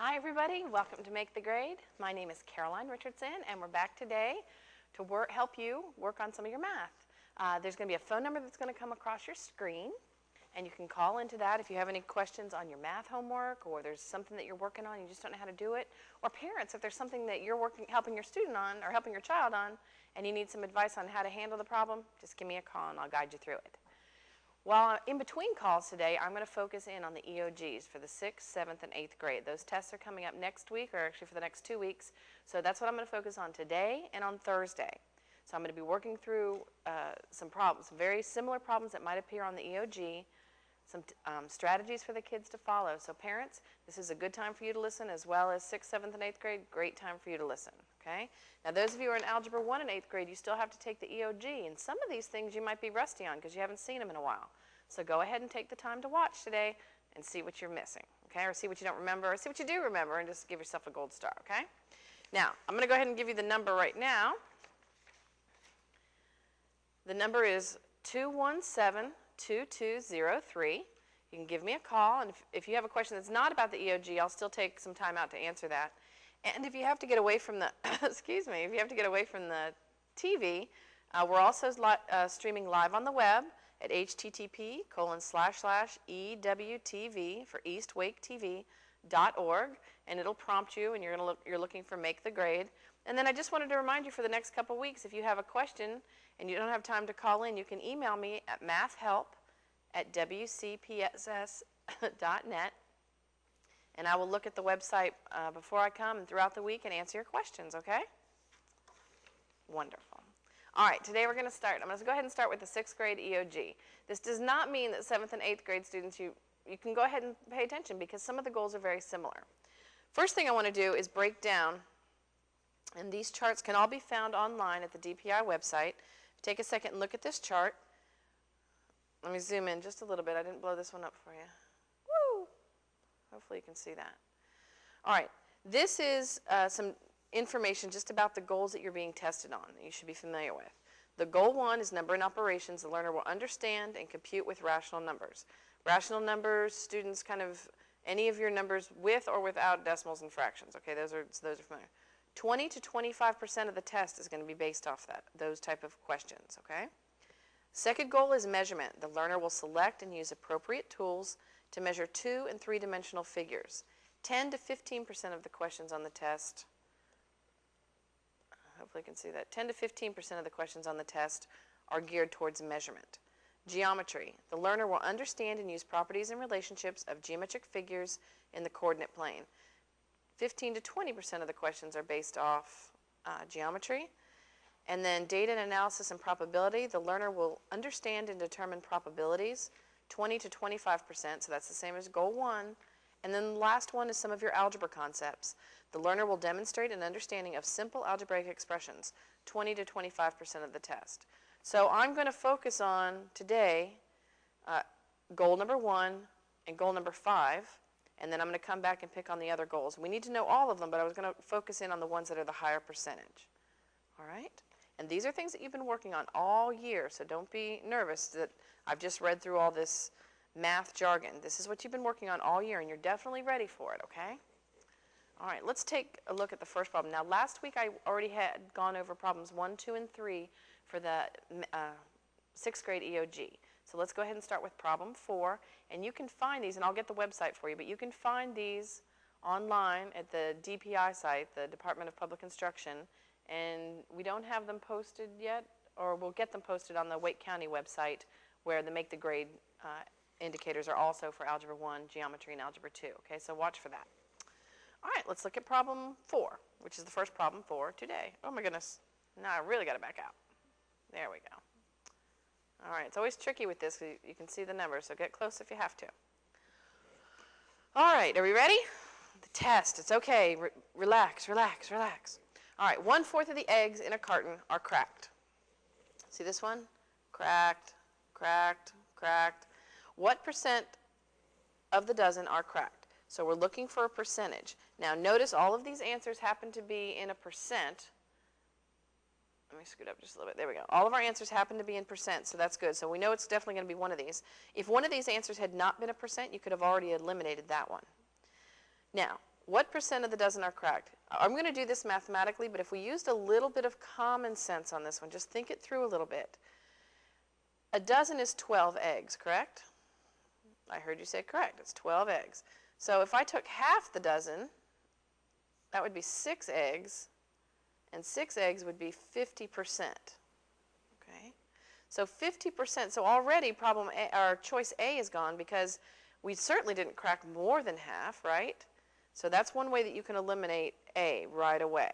Hi everybody, welcome to Make the Grade. My name is Caroline Richardson and we're back today to help you work on some of your math. There's going to be a phone number that's going to come across your screen and you can call into that if you have any questions on your math homework or there's something that you're working on and you just don't know how to do it. Or parents, if there's something that you're helping your student on or helping your child on and you need some advice on how to handle the problem, just give me a call and I'll guide you through it. While in between calls today, I'm going to focus in on the EOGs for the 6th, 7th, and 8th grade. Those tests are coming up next week, or actually for the next 2 weeks. So that's what I'm going to focus on today and on Thursday. So I'm going to be working through some problems, some very similar problems that might appear on the EOG, some strategies for the kids to follow. So parents, this is a good time for you to listen, as well as 6th, 7th, and 8th grade, great time for you to listen. Okay? Now those of you who are in Algebra 1 and 8th grade, you still have to take the EOG, and some of these things you might be rusty on because you haven't seen them in a while. So go ahead and take the time to watch today and see what you're missing, okay? Or see what you don't remember, or see what you do remember, and just give yourself a gold star, okay? Now, I'm going to go ahead and give you the number right now. The number is 217-2203. You can give me a call, and if you have a question that's not about the EOG, I'll still take some time out to answer that. And if you have to get away from the, excuse me, if you have to get away from the TV, we're also streaming live on the web at http://EWTV for EastWakeTV.org, and it'll prompt you, and you're looking for Make the Grade. And then I just wanted to remind you for the next couple weeks, if you have a question and you don't have time to call in, you can email me at mathhelp@wcpss.net, and I will look at the website before I come and throughout the week and answer your questions, okay? Wonderful. All right, today we're going to start. I'm going to go ahead and start with the 6th grade EOG. This does not mean that 7th and 8th grade students, you can go ahead and pay attention because some of the goals are very similar. First thing I want to do is break down, and these charts can all be found online at the DPI website. Take a second and look at this chart. Let me zoom in just a little bit. I didn't blow this one up for you. Woo! Hopefully you can see that. All right, this is some information just about the goals that you're being tested on that you should be familiar with. The goal 1 is number and operations. The learner will understand and compute with rational numbers. Rational numbers, students kind of, any of your numbers with or without decimals and fractions. Okay, those are familiar. 20 to 25% of the test is going to be based off those type of questions, okay? Second goal is measurement. The learner will select and use appropriate tools to measure 2- and 3-dimensional figures. 10 to 15% of the questions on the test, hopefully you can see that, 10 to 15% of the questions on the test are geared towards measurement. Geometry. The learner will understand and use properties and relationships of geometric figures in the coordinate plane. 15 to 20% of the questions are based off geometry. And then data and analysis and probability. The learner will understand and determine probabilities, 20 to 25%, so that's the same as goal 1. And then the last one is some of your algebra concepts. The learner will demonstrate an understanding of simple algebraic expressions, 20 to 25% of the test. So I'm going to focus on today goal number 1 and goal number 5, and then I'm going to come back and pick on the other goals. We need to know all of them, but I was going to focus in on the ones that are the higher percentage. All right? And these are things that you've been working on all year, so don't be nervous that I've just read through all this math jargon. This is what you've been working on all year, and you're definitely ready for it, okay? All right, let's take a look at the first problem. Now, last week I already had gone over problems 1, 2, and 3 for the 6th grade EOG. So let's go ahead and start with problem 4. And you can find these, and I'll get the website for you, but you can find these online at the DPI site, the Department of Public Instruction. And we don't have them posted yet, or we'll get them posted on the Wake County website where the Make the Grade indicators are also for Algebra 1, Geometry, and Algebra 2. Okay, so watch for that. All right, let's look at problem 4, which is the first problem for today. Oh my goodness. Now I really got to back out. There we go. All right, it's always tricky with this. You can see the numbers, so get close if you have to. All right, are we ready? The test. It's okay. Relax, relax, relax. All right, 1/4 of the eggs in a carton are cracked. See this one? Cracked, cracked, cracked. What percent of the dozen are cracked? So we're looking for a percentage. Now notice all of these answers happen to be in a percent. Let me scoot up just a little bit. There we go. All of our answers happen to be in percent, so that's good. So we know it's definitely going to be one of these. If one of these answers had not been a percent, you could have already eliminated that one. Now, What percent of the dozen are cracked? I'm going to do this mathematically, but if we used a little bit of common sense on this one, just think it through a little bit. A dozen is 12 eggs, correct? I heard you say correct. It's 12 eggs. So if I took half the dozen, that would be 6 eggs, and 6 eggs would be 50%. Okay? So 50%, so already problem A, or choice A is gone because we certainly didn't crack more than half, right? So that's one way that you can eliminate A right away.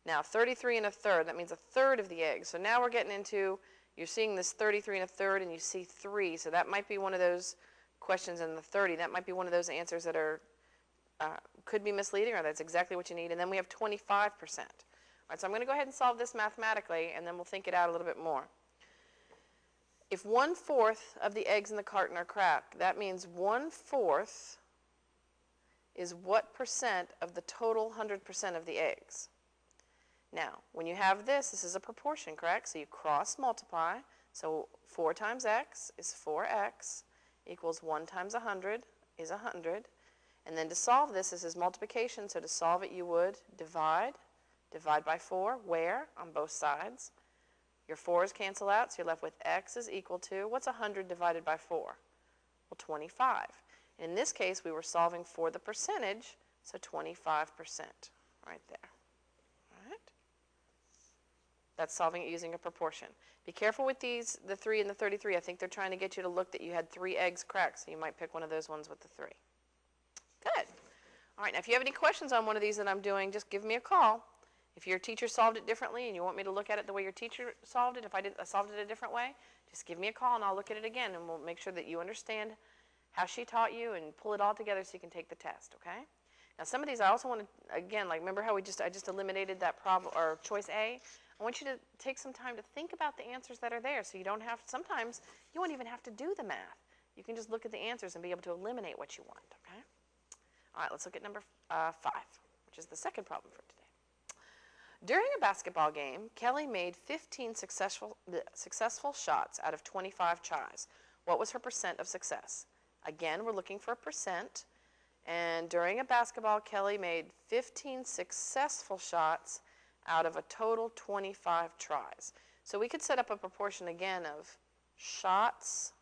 Now 33 and a third, that means a third of the eggs. So now we're getting into, you're seeing this 33 and a third and you see 3. So that might be one of those questions in the 30. That might be one of those answers that are could be misleading, or that's exactly what you need. And then we have 25%. All right, so I'm going to go ahead and solve this mathematically, and then we'll think it out a little bit more. If 1/4 of the eggs in the carton are cracked, that means 1/4 is what percent of the total 100% of the eggs? Now, when you have this, this is a proportion, correct? So you cross multiply. So 4 times x is 4x equals 1 times 100 is 100. And then to solve this, this is multiplication. So to solve it, you would divide by 4. Where? On both sides. Your 4's cancel out, so you're left with x is equal to, what's 100 divided by 4? Well, 25. In this case, we were solving for the percentage, so 25% right there. All right? That's solving it using a proportion. Be careful with these, the 3 and the 33. I think they're trying to get you to look that you had 3 eggs cracked, so you might pick one of those ones with the 3. Good. All right, now if you have any questions on one of these that I'm doing, just give me a call. If your teacher solved it differently and you want me to look at it the way your teacher solved it, if I solved it a different way, just give me a call and I'll look at it again, and we'll make sure that you understand how she taught you and pull it all together so you can take the test, okay? Now some of these I also want to, again, like remember how I just eliminated that problem, or choice A? I want you to take some time to think about the answers that are there, so you don't have, sometimes you won't even have to do the math. You can just look at the answers and be able to eliminate what you want, okay? All right, let's look at number 5, which is the second problem for today. During a basketball game, Kelly made 15 successful shots out of 25 tries. What was her percent of success? Again, we're looking for a percent. And during a basketball, Kelly made 15 successful shots out of a total 25 tries. So we could set up a proportion again of shots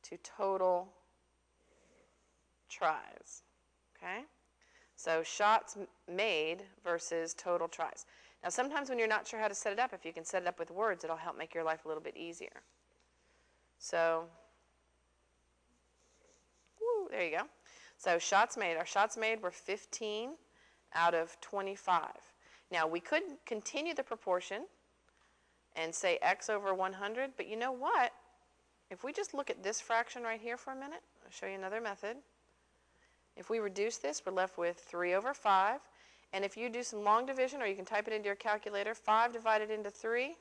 to total tries. Okay? So shots made versus total tries. Now sometimes when you're not sure how to set it up, if you can set it up with words, it'll help make your life a little bit easier. So, there you go. So shots made. Our shots made were 15 out of 25. Now we could continue the proportion and say x over 100, but you know what? If we just look at this fraction right here for a minute, I'll show you another method. If we reduce this, we're left with 3 over 5. And if you do some long division, or you can type it into your calculator, 5 divided into 3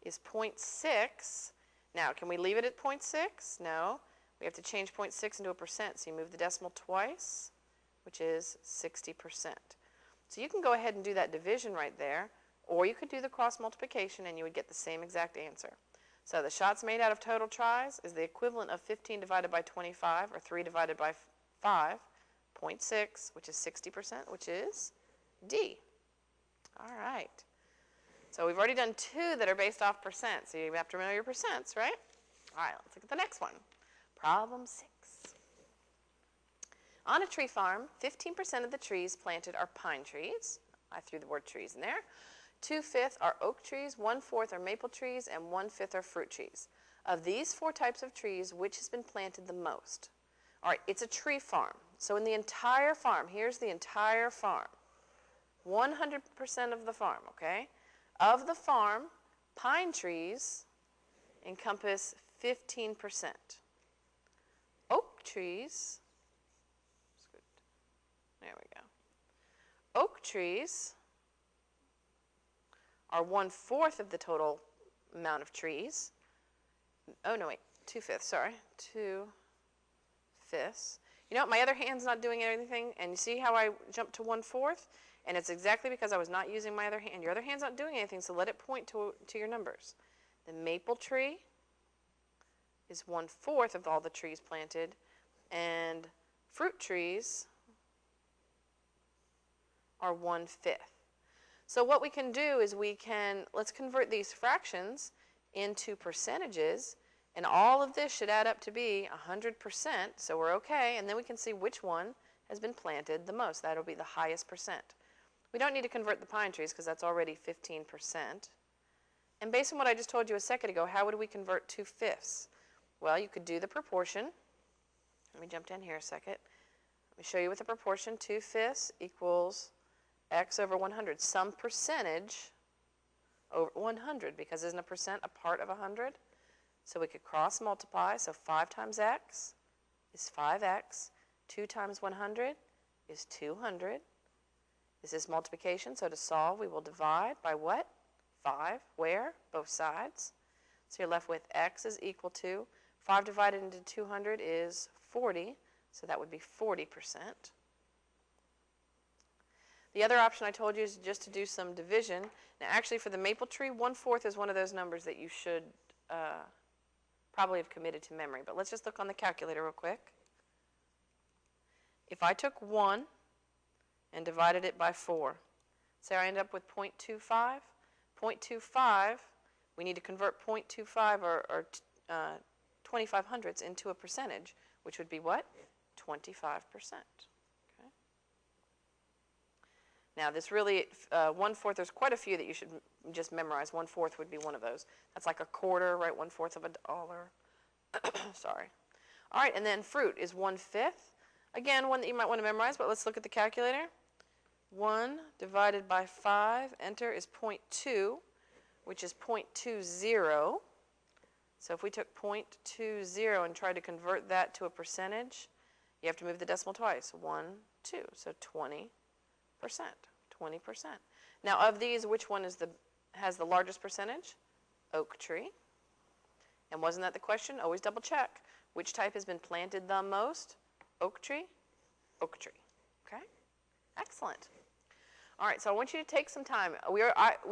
is 0.6. Now, can we leave it at 0.6? No. We have to change 0.6 into a percent, so you move the decimal twice, which is 60%. So you can go ahead and do that division right there, or you could do the cross multiplication and you would get the same exact answer. So the shots made out of total tries is the equivalent of 15 divided by 25, or 3 divided by 5, 0.6, which is 60%, which is D. All right. So we've already done 2 that are based off percent, so you have to know your percents, right? All right, let's look at the next one. Problem 6. On a tree farm, 15% of the trees planted are pine trees. I threw the word trees in there. 2/5 are oak trees, 1/4 are maple trees, and 1/5 are fruit trees. Of these 4 types of trees, which has been planted the most? All right, it's a tree farm. So in the entire farm, here's the entire farm. 100% of the farm, okay? Of the farm, pine trees encompass 15%. Oak trees, there we go. Oak trees are 1/4 of the total amount of trees. Oh, no, wait, 2/5, sorry, 2/5. You know what, my other hand's not doing anything, and you see how I jumped to 1/4? And it's exactly because I was not using my other hand. Your other hand's not doing anything, so let it point to your numbers. The maple tree is 1/4 of all the trees planted, and fruit trees are 1/5. So what we can do is let's convert these fractions into percentages, and all of this should add up to be 100%, so we're okay, and then we can see which one has been planted the most. That'll be the highest percent. We don't need to convert the pine trees because that's already 15%. And based on what I just told you a second ago, how would we convert 2/5? Well, you could do the proportion. Let me jump down here a second. Let me show you with the proportion. 2/5 equals x over 100. Some percentage over 100, because isn't a percent a part of 100? So we could cross multiply. So 5 times x is 5x. 2 times 100 is 200. This is multiplication, so to solve, we will divide by what? 5. Where? Both sides. So you're left with x is equal to, 5 divided into 200 is 40, so that would be 40%. The other option I told you is just to do some division. Now actually for the maple tree, 1/4 is one of those numbers that you should probably have committed to memory. But let's just look on the calculator real quick. If I took 1 and divided it by 4, say I end up with 0.25. 0.25, we need to convert 0.25 or 25 hundredths into a percentage, which would be what? 25%. Okay. Now this really, 1/4, there's quite a few that you should just memorize. 1/4 would be one of those. That's like a quarter, right? 1/4 of a dollar. Sorry. All right, and then fruit is 1/5. Again, one that you might want to memorize, but let's look at the calculator. 1 divided by 5, enter, is 0.2, which is 0.20. So if we took 0.20 and tried to convert that to a percentage, you have to move the decimal twice. 1, 2, so 20%. 20%. Now of these, which one has the largest percentage? Oak tree. And wasn't that the question? Always double check. Which type has been planted the most? Oak tree? Oak tree. Okay? Excellent. All right, so I want you to take some time.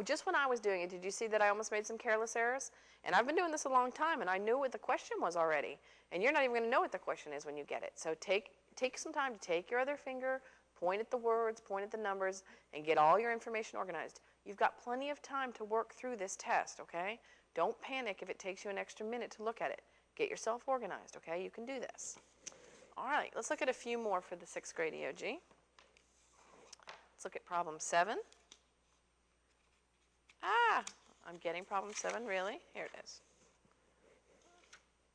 Just when I was doing it, did you see that I almost made some careless errors? And I've been doing this a long time, and I knew what the question was already. And you're not even going to know what the question is when you get it. So take some time to take your other finger, point at the words, point at the numbers, and get all your information organized. You've got plenty of time to work through this test, okay? Don't panic if it takes you an extra minute to look at it. Get yourself organized, okay? You can do this. All right, let's look at a few more for the 6th grade EOG. Let's look at problem 7. I'm getting problem 7, really? Here it is.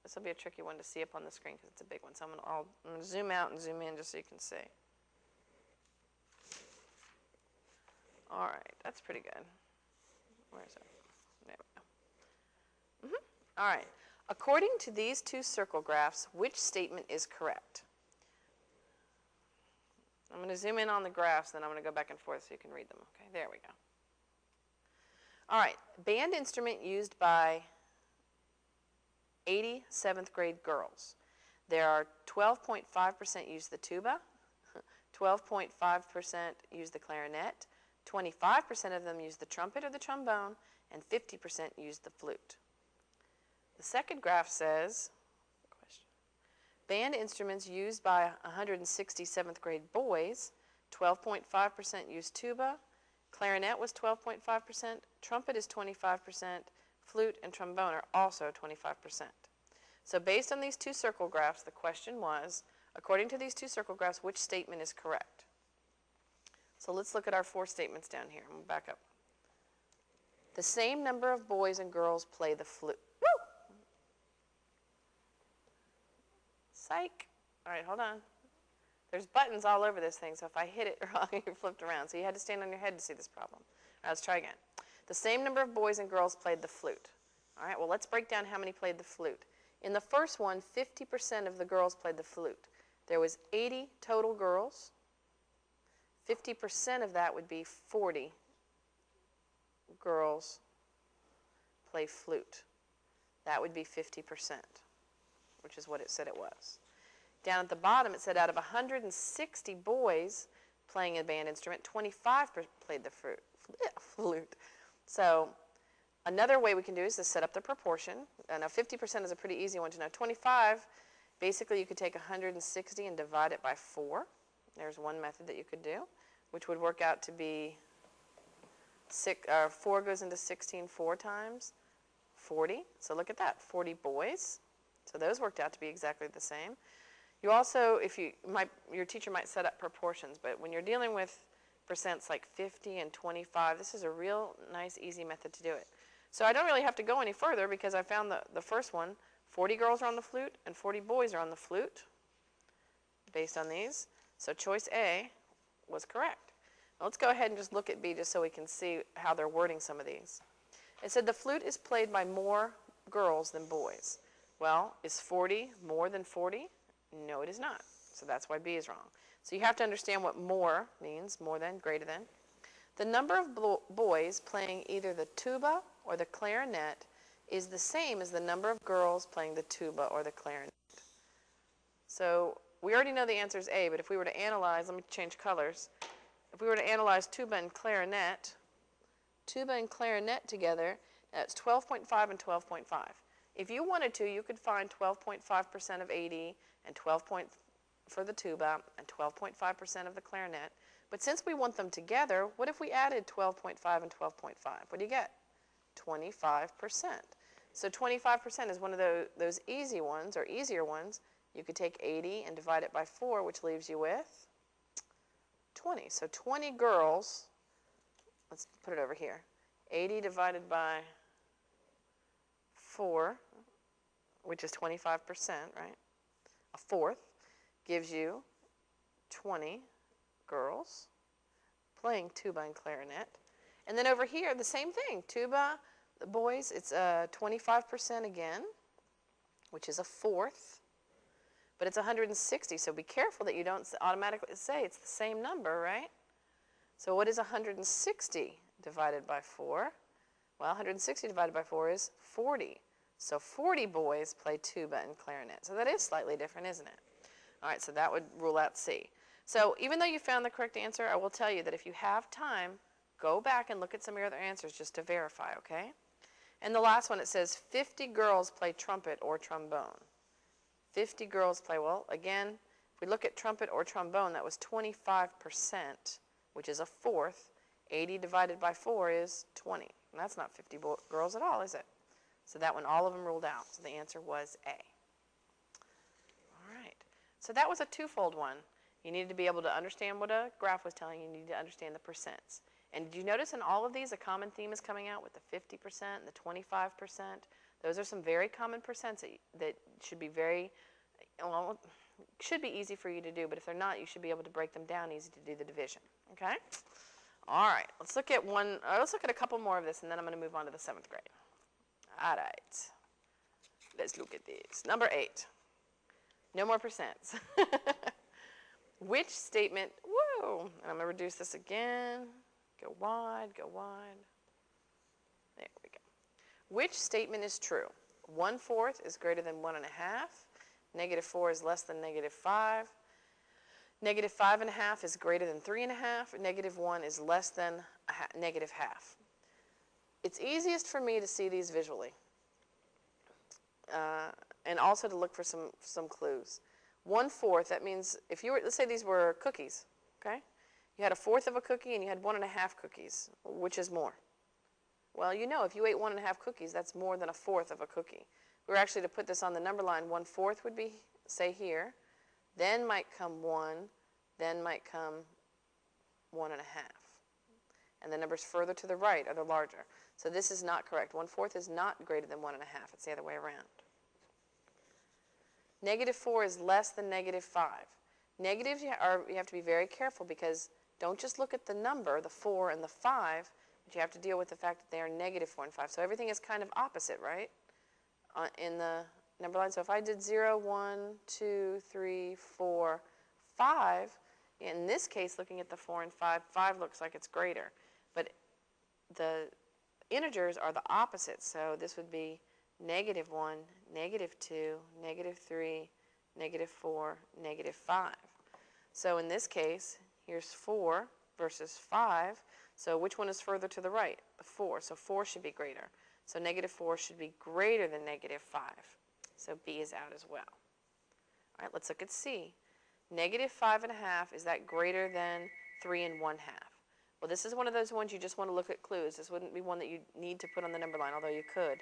This will be a tricky one to see up on the screen because it's a big one. So I'm going to zoom out and zoom in just so you can see. All right, that's pretty good. Where is it? There we go. All right. According to these two circle graphs, which statement is correct? I'm going to zoom in on the graphs, then I'm going to go back and forth so you can read them. Okay, there we go. All right, band instrument used by 80 7th grade girls. There are 12.5% use the tuba, 12.5% use the clarinet, 25% of them use the trumpet or the trombone, and 50% use the flute. The second graph says, band instruments used by 160 7th grade boys, 12.5% use tuba, clarinet was 12.5%, trumpet is 25%, flute and trombone are also 25%. So based on these two circle graphs, the question was, according to these two circle graphs, which statement is correct? So let's look at our 4 statements down here. I'm going to back up. The same number of boys and girls play the flute. Woo! Psych. All right, hold on. There's buttons all over this thing, so if I hit it wrong, you're flipped around. So you had to stand on your head to see this problem. All right, let's try again. The same number of boys and girls played the flute. All right, well, let's break down how many played the flute. In the first one, 50% of the girls played the flute. There was 80 total girls. 50% of that would be 40 girls play flute. That would be 50%, which is what it said it was. Down at the bottom, it said out of 160 boys playing a band instrument, 25 played the flute. So another way we can do is to set up the proportion. Now 50% is a pretty easy one to know. 25 Basically, you could take 160 and divide it by 4. There's one method that you could do, which would work out to be 4 goes into 16 4 times, 40. So look at that, 40 boys. So those worked out to be exactly the same. You also, your teacher might set up proportions, but when you're dealing with percents like 50 and 25, this is a real nice, easy method to do it. So I don't really have to go any further because I found the first one, 40 girls are on the flute and 40 boys are on the flute based on these. So choice A was correct. Now let's go ahead and just look at B just so we can see how they're wording some of these. It said the flute is played by more girls than boys. Well, is 40 more than 40? No, it is not. So that's why B is wrong. So you have to understand what more means, more than, greater than. The number of boys playing either the tuba or the clarinet is the same as the number of girls playing the tuba or the clarinet. So we already know the answer is A, but if we were to analyze, let me change colors. If we were to analyze tuba and clarinet together, that's 12.5 and 12.5. If you wanted to, you could find 12.5% of 80 and 12 for the tuba and 12.5% of the clarinet. But since we want them together, what if we added 12.5 and 12.5? What do you get? 25%. So 25% is one of those easy ones or easier ones. You could take 80 and divide it by 4, which leaves you with 20. So 20 girls, let's put it over here. 80 divided by 4, which is 25%, right? A fourth gives you 20 girls playing tuba and clarinet. And then over here, the same thing. Tuba, the boys, it's 25% again, which is a fourth. But it's 160, so be careful that you don't automatically say it's the same number, right? So what is 160 divided by 4? Well, 160 divided by 4 is 40. So 40 boys play tuba and clarinet. So that is slightly different, isn't it? All right, so that would rule out C. So even though you found the correct answer, I will tell you that if you have time, go back and look at some of your other answers just to verify, okay? And the last one, it says 50 girls play trumpet or trombone. 50 girls play, well, again, if we look at trumpet or trombone, that was 25%, which is a fourth. 80 divided by 4 is 20. And that's not 50 girls at all, is it? So that one, all of them ruled out. So the answer was A. All right. So that was a twofold one. You needed to be able to understand what a graph was telling you. You needed to understand the percents. And did you notice in all of these a common theme is coming out with the 50% and the 25%? Those are some very common percents that should be well, should be easy for you to do, but if they're not, you should be able to break them down easy to do the division, okay? All right, let's look at let's look at a couple more of this, and then I'm going to move on to the 7th grade. All right, let's look at these. Number 8, no more percents. Which statement, whoa, and I'm going to reduce this again, go wide, there we go. Which statement is true? 1/4 is greater than 1 1/2. -4 is less than -5. -5 1/2 is greater than 3 1/2. -1 is less than -1/2. It's easiest for me to see these visually, and also to look for some clues. 1/4, that means if you were, let's say these were cookies, okay? You had 1/4 of a cookie and you had 1 1/2 cookies. Which is more? Well, you know, if you ate 1 1/2 cookies, that's more than 1/4 of a cookie. If we were actually to put this on the number line, 1/4 would be, say here, then might come 1, then might come 1 1/2. And the numbers further to the right are the larger. So this is not correct. 1/4 is not greater than 1 1/2. It's the other way around. -4 is less than -5. Negatives, you have to be very careful because don't just look at the number, the 4 and the 5, but you have to deal with the fact that they are -4 and 5. So everything is kind of opposite, right, in the number line. So if I did 0, 1, 2, 3, 4, 5, in this case, looking at the 4 and 5, 5 looks like it's greater. But the integers are the opposite. So this would be -1, -2, -3, -4, -5. So in this case, here's 4 versus 5. So which one is further to the right? 4. So 4 should be greater. So -4 should be greater than -5. So B is out as well. All right, let's look at C. Negative 5 1/2, is that greater than 3 1/2? Well, this is one of those ones you just want to look at clues. This wouldn't be one that you need to put on the number line, although you could.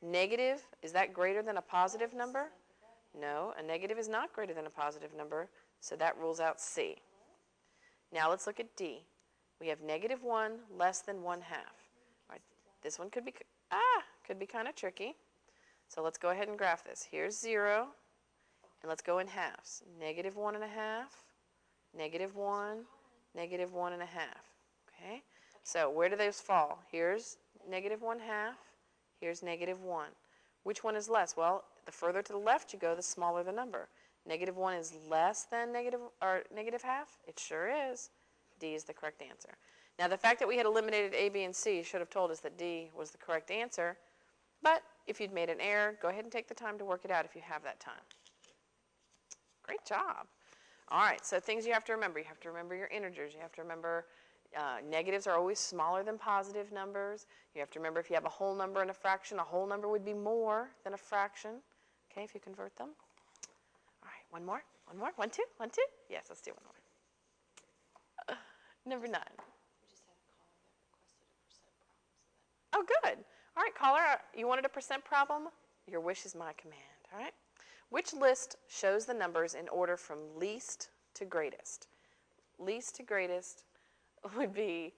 Negative, is that greater than a positive number? No, a negative is not greater than a positive number, so that rules out C. Now let's look at D. We have negative 1 less than 1/2. All right, this one could be kind of tricky. So let's go ahead and graph this. Here's 0, and let's go in halves. Negative 1 1/2, negative 1, negative 1 1/2. Okay? So where do those fall? Here's negative 1/2, here's negative 1. Which one is less? Well, the further to the left you go, the smaller the number. Negative 1 is less than negative half? It sure is. D is the correct answer. Now, the fact that we had eliminated A, B, and C should have told us that D was the correct answer. But if you'd made an error, go ahead and take the time to work it out if you have that time. Great job. All right, so things you have to remember. You have to remember your integers. You have to remember negatives are always smaller than positive numbers. You have to remember if you have a whole number and a fraction, a whole number would be more than a fraction, okay, if you convert them. All right, one more, 1, 2, 1, 2. Yes, let's do one more. Number 9. We just had a caller that requested a percent problem. Oh, good. All right, caller, you wanted a percent problem? Your wish is my command, all right? Which list shows the numbers in order from least to greatest? Least to greatest would be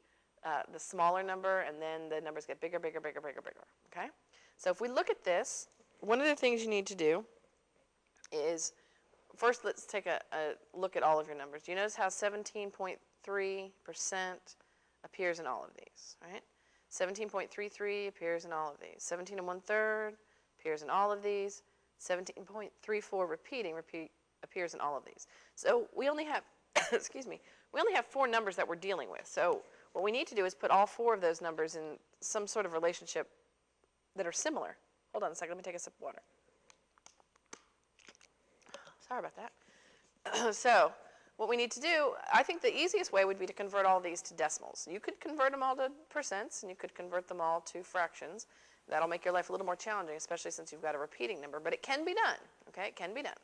the smaller number, and then the numbers get bigger, bigger, bigger, bigger, bigger, okay? So if we look at this, one of the things you need to do is, first let's take a look at all of your numbers. Do you notice how 17.3% appears in all of these, right? 17.33 appears in all of these. 17 1/3 appears in all of these. 17.34 appears in all of these. So we only have, excuse me, we only have 4 numbers that we're dealing with. So what we need to do is put all 4 of those numbers in some sort of relationship that are similar. Hold on a second, let me take a sip of water. Sorry about that. So what we need to do, I think the easiest way would be to convert all these to decimals. You could convert them all to percents, and you could convert them all to fractions. That'll make your life a little more challenging, especially since you've got a repeating number, but it can be done, okay? It can be done.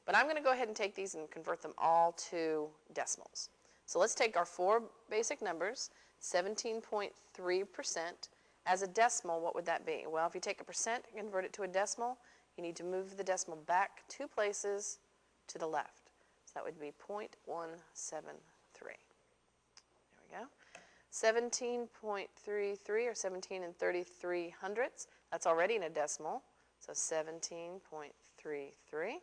But I'm going to go ahead and take these and convert them all to decimals. So let's take our 4 basic numbers, 17.3%. As a decimal, what would that be? Well, if you take a percent and convert it to a decimal, you need to move the decimal back 2 places to the left. So that would be 0.173. There we go. 17.33, or 17 33/100ths. That's already in a decimal. So 17.33.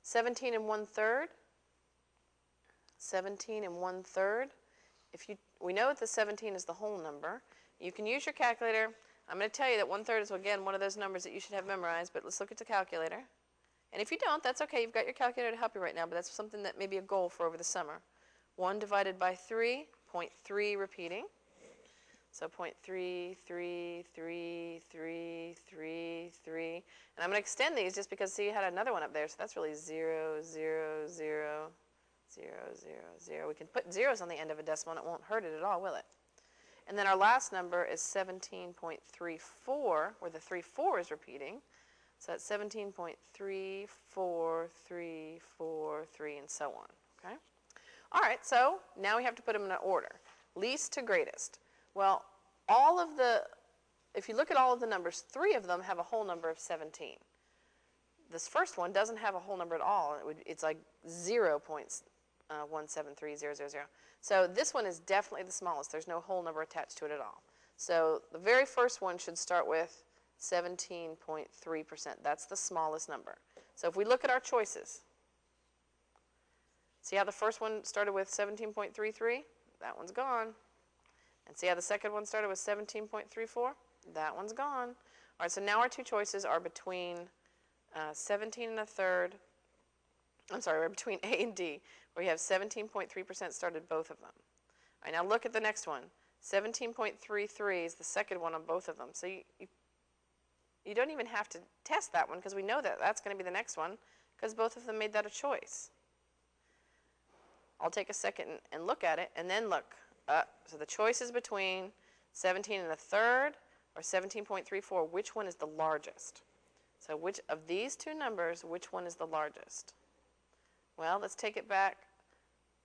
17 1/3. 17 1/3. We know that the 17 is the whole number. You can use your calculator. I'm going to tell you that 1/3 is, again, one of those numbers that you should have memorized, but let's look at the calculator. And if you don't, that's okay. You've got your calculator to help you right now, but that's something that may be a goal for over the summer. 1 divided by 3, 0.3 repeating. So 0.3333333. And I'm going to extend these just because, see, you had another one up there, so that's really 0, 0, 0, 0, 0, 0. We can put zeros on the end of a decimal and it won't hurt it at all, will it? And then our last number is 17.34, where the 3-4 is repeating. So that's 17.34343, and so on, okay? All right, so now we have to put them in an order. Least to greatest. Well, if you look at all of the numbers, 3 of them have a whole number of 17. This first one doesn't have a whole number at all. It's like 0.173000. So this one is definitely the smallest. There's no whole number attached to it at all. So the very first one should start with 17.3%. That's the smallest number. So if we look at our choices, see how the first one started with 17.33? That one's gone. And see how the second one started with 17.34? That one's gone. All right, so now our 2 choices are between 17 1/3. I'm sorry, we're between A and D, where we have 17.3% started both of them. All right, now look at the next one. 17.33 is the second one on both of them. So you don't even have to test that one because we know that that's going to be the next one because both of them made that a choice. I'll take a second and look at it, and then look. So the choice is between 17 1/3 or 17.34. Which one is the largest? So which of these two numbers, which one is the largest? Well, let's take it back,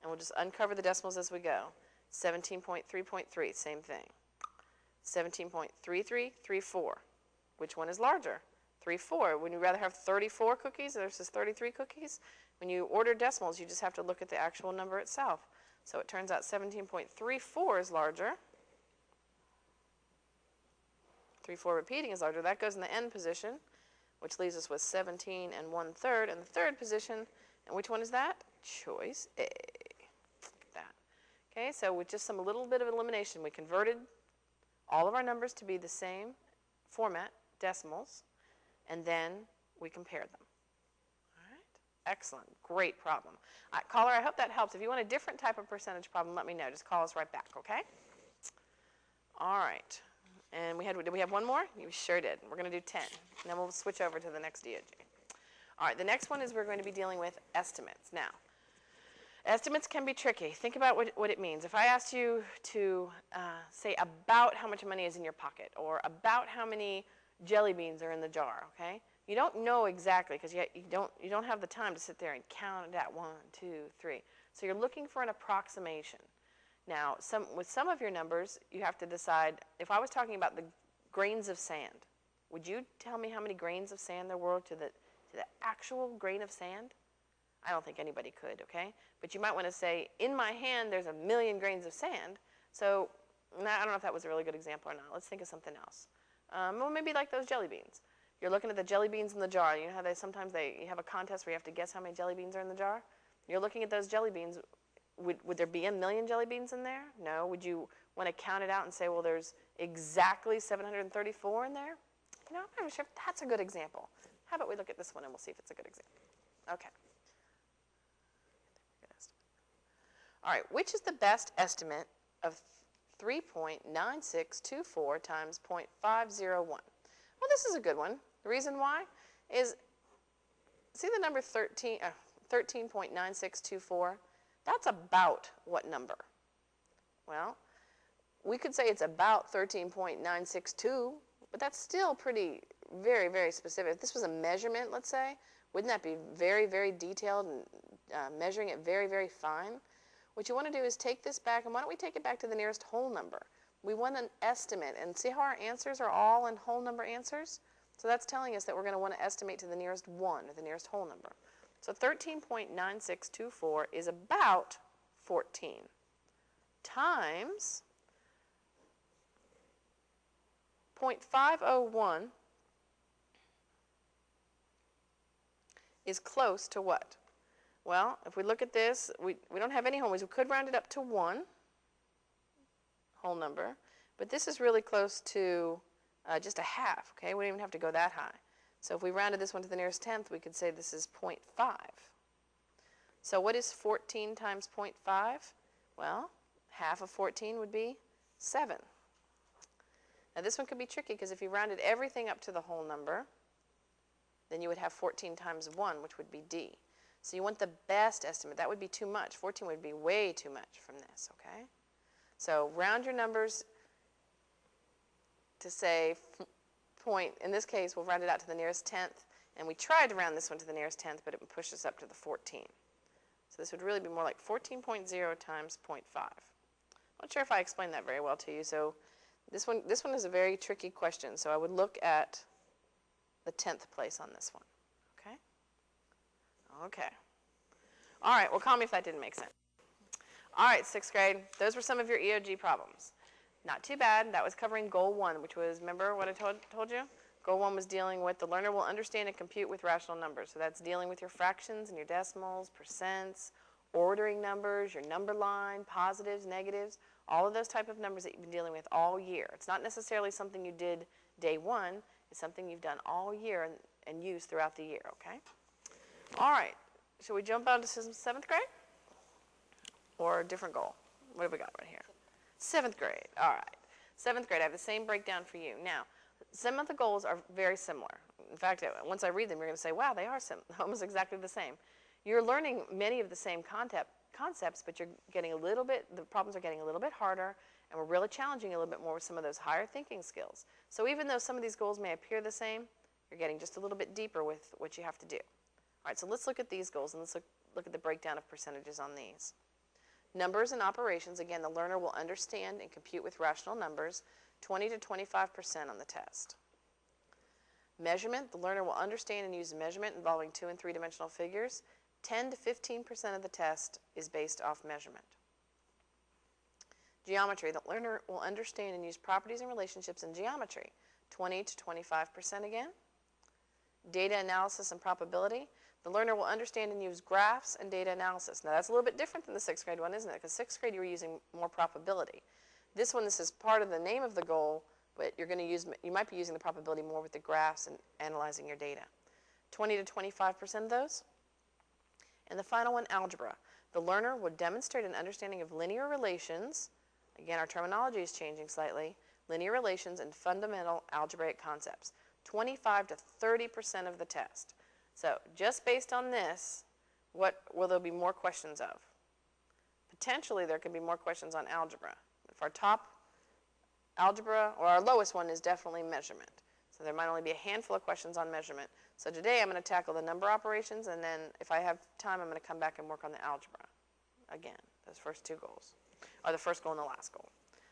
and we'll just uncover the decimals as we go. 17.3.3, same thing. 17.3334. Which one is larger? 34. Would you rather have 34 cookies versus 33 cookies? When you order decimals, you just have to look at the actual number itself. So it turns out 17.34 is larger. 34 repeating is larger. That goes in the end position, which leaves us with 17 and 1/3 in the third position. And which one is that? Choice A. Look at that. Okay, so with just some little bit of elimination, we converted all of our numbers to be the same format, decimals, and then we compared them. All right, excellent, great problem. Caller, I hope that helps. If you want a different type of percentage problem, let me know. Just call us right back, okay? All right, and did we have one more? You sure did. We're going to do 10, and then we'll switch over to the next DOG. All right, the next one is we're going to be dealing with estimates. Now, estimates can be tricky. Think about what it means. If I asked you to say about how much money is in your pocket or about how many jelly beans are in the jar, okay? You don't know exactly because you don't have the time to sit there and count it out 1, 2, 3. So you're looking for an approximation. Now, with some of your numbers, you have to decide, if I was talking about the grains of sand, would you tell me how many grains of sand there were to the actual grain of sand? I don't think anybody could, okay? But you might want to say, in my hand, there's 1,000,000 grains of sand. So I don't know if that was a really good example or not. Let's think of something else. Well, maybe like those jelly beans. You're looking at the jelly beans in the jar. You know how sometimes you have a contest where you have to guess how many jelly beans are in the jar? You're looking at those jelly beans. Would there be 1,000,000 jelly beans in there? No. Would you want to count it out and say, well, there's exactly 734 in there? You know, I'm not sure if that's a good example. How about we look at this one and we'll see if it's a good example. Okay. All right, which is the best estimate of 3.9624 times 0.501? Well, this is a good one. The reason why is, see the number 13.9624? That's about what number? Well, we could say it's about 13.962, but that's still pretty, very, very specific. If this was a measurement, let's say, wouldn't that be very, very detailed and measuring it very, very fine? What you want to do is take this back, and why don't we take it back to the nearest whole number? We want an estimate, and see how our answers are all in whole number answers? So that's telling us that we're going to want to estimate to the nearest one, or the nearest whole number. So 13.9624 is about 14 times 0.501 is close to what? Well, if we look at this, we don't have any whole numbers. We could round it up to 1 whole number, but this is really close to just a half, okay? We don't even have to go that high. So if we rounded this one to the nearest tenth, we could say this is 0.5. So what is 14 times 0.5? Well, half of 14 would be 7. Now this one could be tricky because if you rounded everything up to the whole number, then you would have 14 times 1, which would be D. So you want the best estimate. That would be too much. 14 would be way too much from this, okay? So round your numbers to say point. In this case, we'll round it out to the nearest tenth. And we tried to round this one to the nearest tenth, but it would push us up to the 14. So this would really be more like 14.0 times 0.5. I'm not sure if I explained that very well to you. So this one is a very tricky question. So I would look at the 10th place on this one. Okay? Okay. All right. Well, call me if that didn't make sense. All right, 6th grade. Those were some of your EOG problems. Not too bad. That was covering Goal 1, which was, remember what I told you? Goal 1 was dealing with the learner will understand and compute with rational numbers. So that's dealing with your fractions and your decimals, percents, ordering numbers, your number line, positives, negatives, all of those type of numbers that you've been dealing with all year. It's not necessarily something you did day 1. It's something you've done all year and used throughout the year, okay? All right. Should we jump on to 7th grade? Or a different goal? What have we got right here? 7th grade. All right. 7th grade, I have the same breakdown for you. Now, some of the goals are very similar. In fact, once I read them, you're going to say, wow, they are almost exactly the same. You're learning many of the same concepts, but you're getting the problems are getting a little bit harder, and we're really challenging you a little bit more with some of those higher thinking skills. So even though some of these goals may appear the same, You're getting just a little bit deeper with what you have to do. All right, so let's look at these goals, and let's look at the breakdown of percentages on these. Numbers and operations, again, the learner will understand and compute with rational numbers, 20 to 25% on the test. Measurement, the learner will understand and use measurement involving 2- and 3-dimensional figures. 10 to 15% of the test is based off measurement. Geometry, the learner will understand and use properties and relationships in geometry. 20 to 25% again. Data analysis and probability, the learner will understand and use graphs and data analysis. Now that's a little bit different than the 6th grade one, isn't it? Because 6th grade you were using more probability. This one, this is part of the name of the goal, but you're going to use, you might be using the probability more with the graphs and analyzing your data. 20 to 25% of those. And the final one, algebra. The learner will demonstrate an understanding of linear relations. Again, our terminology is changing slightly. Linear relations and fundamental algebraic concepts. 25 to 30% of the test. So just based on this, what will there be more questions of? Potentially there could be more questions on algebra. If our top algebra, or our lowest one, is definitely measurement. So there might only be a handful of questions on measurement. So today I'm going to tackle the number operations, and then if I have time I'm going to come back and work on the algebra. Again, those first 2 goals, or the first goal and the last goal.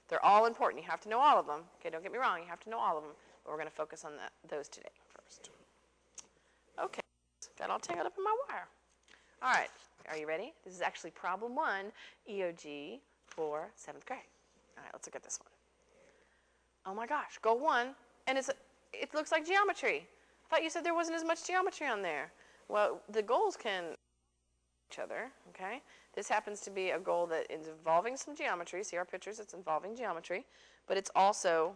They're all important. You have to know all of them. Okay, don't get me wrong, you have to know all of them, but we're going to focus on those today first. Okay, got all tangled up in my wire. All right, are you ready? This is actually problem 1, EOG for 7th grade. All right, let's look at this one. Oh my gosh, goal 1, and it looks like geometry. I thought you said there wasn't as much geometry on there. Well, the goals can each other, okay? This happens to be a goal that is involving some geometry. See our pictures, it's involving geometry, but it's also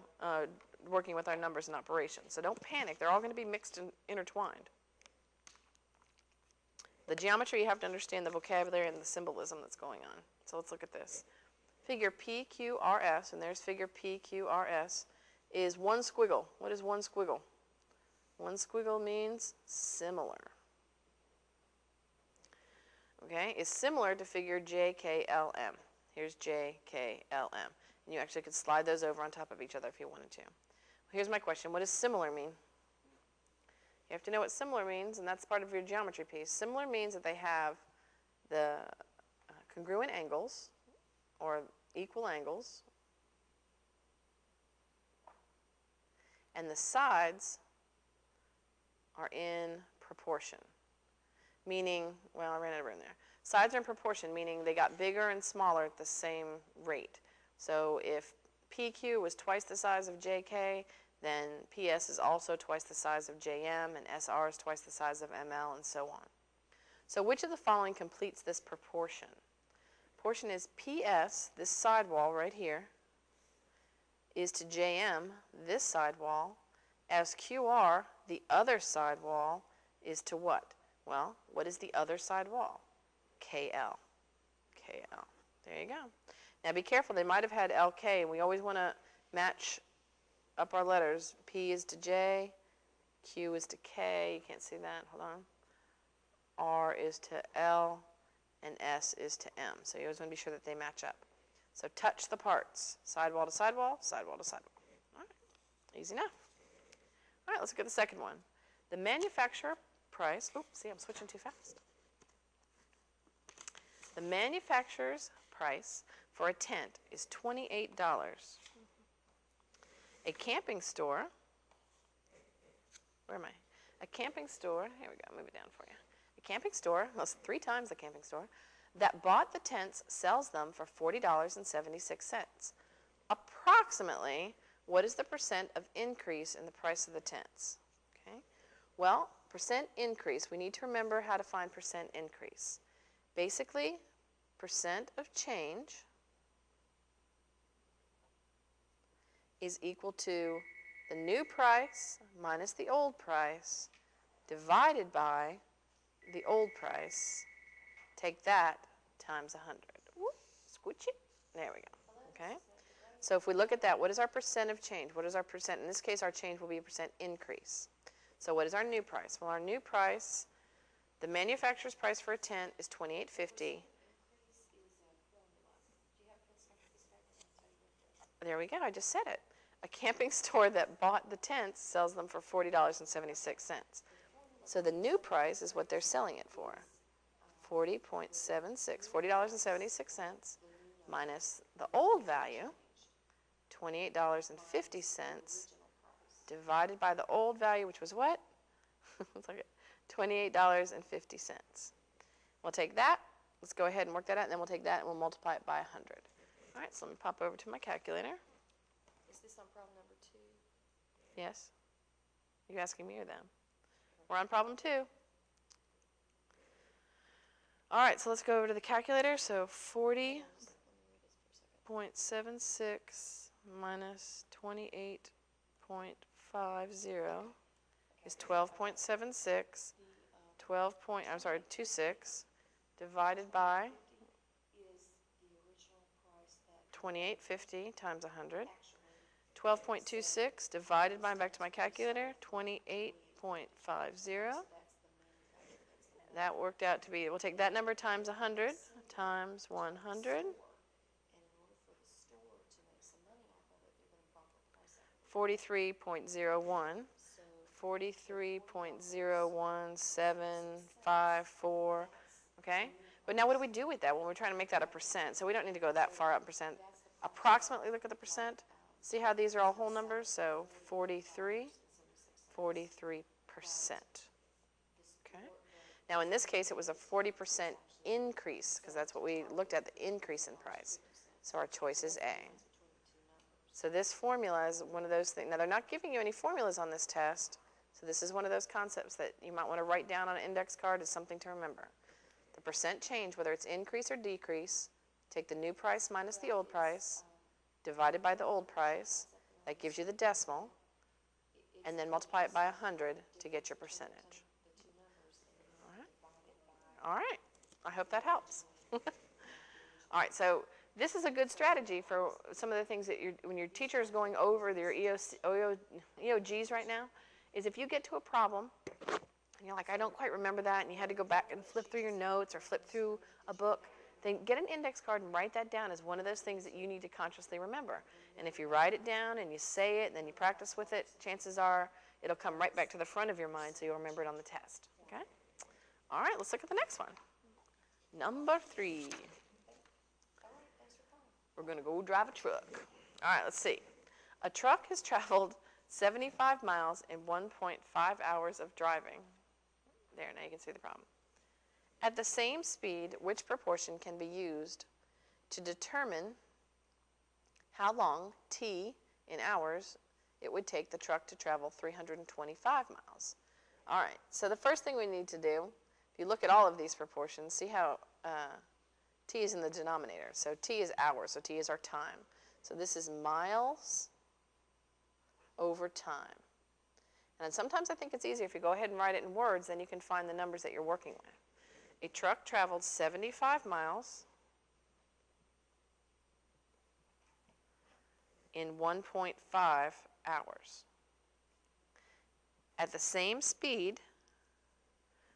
working with our numbers and operations. So don't panic, they're all going to be mixed and intertwined. The geometry, you have to understand the vocabulary and the symbolism that's going on. So let's look at this. Figure PQRS, and there's figure PQRS, is one squiggle. What is one squiggle? One squiggle means similar. Okay, is similar to figure JKLM. Here's JKLM. And you actually could slide those over on top of each other if you wanted to. Here's my question. What does similar mean? You have to know what similar means, and that's part of your geometry piece. Similar means that they have the congruent angles, or equal angles, and the sides are in proportion. Meaning, well, I ran out of room there. Sides are in proportion, meaning they got bigger and smaller at the same rate. So if PQ was twice the size of JK, then PS is also twice the size of JM, and SR is twice the size of ML, and so on. So which of the following completes this proportion? Proportion is PS, this sidewall right here, is to JM, this sidewall, as QR, the other sidewall, is to what? Well, what is the other side wall? KL. KL. There you go. Now be careful, they might have had LK, and we always want to match up our letters. P is to J, Q is to K, you can't see that, hold on. R is to L, and S is to M. So you always want to be sure that they match up. So touch the parts. Sidewall to sidewall, sidewall to sidewall. All right, easy enough. All right, let's look at the second one. The manufacturer price, oops, see, I'm switching too fast. The manufacturer's price for a tent is $28. A camping store, where am I? A camping store, here we go, move it down for you. A camping store, well, it's 3 times the camping store, that bought the tents sells them for $40.76. Approximately, what is the percent of increase in the price of the tents? Okay. Well, percent increase, we need to remember how to find percent increase. Basically, percent of change is equal to the new price minus the old price divided by the old price. Take that times 100. Whoop, squishy. There we go. Okay. So if we look at that, what is our percent of change? What is our percent? In this case, our change will be a percent increase. So what is our new price? Well, our new price, the manufacturer's price for a tent is $28.50. There we go. I just said it. a camping store that bought the tents sells them for $40.76. So the new price is what they're selling it for. $40.76 minus the old value, $28.50, divided by the old value, which was what? Let's look at $28.50. We'll take that. Let's go ahead and work that out, and then we'll take that and we'll multiply it by 100. All right, so let me pop over to my calculator. Is this on problem number 2? Yes? Are you asking me or them? We're on problem 2. All right, so let's go over to the calculator. So 40.76 minus 28.50 is 12.76. 26 divided by 28.50 times 100. 12.26 divided by, back to my calculator, 28.50. That worked out to be, we'll take that number times 100 times 100. 43.01. 43.01754. Okay? But now what do we do with that when we're trying to make that a percent? So we don't need to go that far up in percent. Approximately look at the percent. See how these are all whole numbers? So 43%. Okay? Now in this case it was a 40% increase because that's what we looked at, the increase in price. So our choice is A. So this formula is one of those things. Now they're not giving you any formulas on this test. So this is one of those concepts that you might want to write down on an index card as something to remember. The percent change, whether it's increase or decrease, take the new price minus the old price, divided by the old price. That gives you the decimal. And then multiply it by 100 to get your percentage. All right. All right. I hope that helps. All right. So this is a good strategy for some of the things that when your teacher is going over their EOGs right now, is if you get to a problem and you're like, I don't quite remember that, and you had to go back and flip through your notes or flip through a book, then get an index card and write that down as one of those things that you need to consciously remember. And if you write it down and you say it and then you practice with it, chances are it'll come right back to the front of your mind so you'll remember it on the test. Okay? All right, let's look at the next one. Number 3. We're going to go drive a truck. All right, let's see. A truck has traveled 75 miles in 1.5 hours of driving. There, now you can see the problem. At the same speed, which proportion can be used to determine how long, t, in hours, it would take the truck to travel 325 miles? All right, so the first thing we need to do, if you look at all of these proportions, see how t is in the denominator. So t is hours, so t is our time. So this is miles over time. And sometimes I think it's easier if you go ahead and write it in words, then you can find the numbers that you're working with. A truck traveled 75 miles in 1.5 hours. At the same speed,